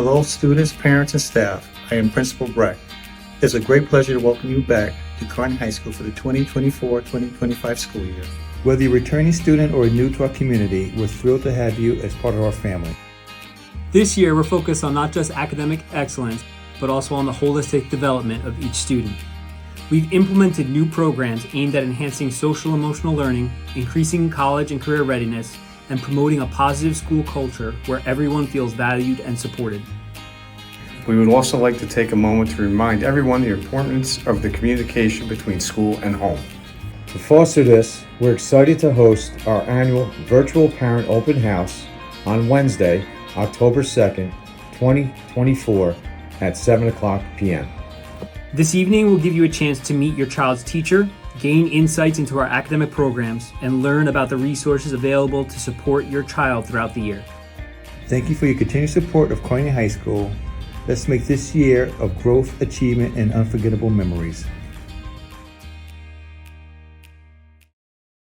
Hello, students, parents, and staff. I am Principal Breck. It's a great pleasure to welcome you back to Kearney High School for the 2024-2025 school year. Whether you're a returning student or new to our community, we're thrilled to have you as part of our family. This year, we're focused on not just academic excellence, but also on the holistic development of each student. We've implemented new programs aimed at enhancing social-emotional learning, increasing college and career readiness, and promoting a positive school culture where everyone feels valued and supported. We would also like to take a moment to remind everyone the importance of the communication between school and home. To foster this, we're excited to host our annual virtual parent open house on Wednesday, October 2nd, 2024 at 7:00 p.m. This evening, we'll give you a chance to meet your child's teacher, gain insights into our academic programs, and learn about the resources available to support your child throughout the year. Thank you for your continued support of Kearney High School. Let's make this year of growth, achievement, and unforgettable memories.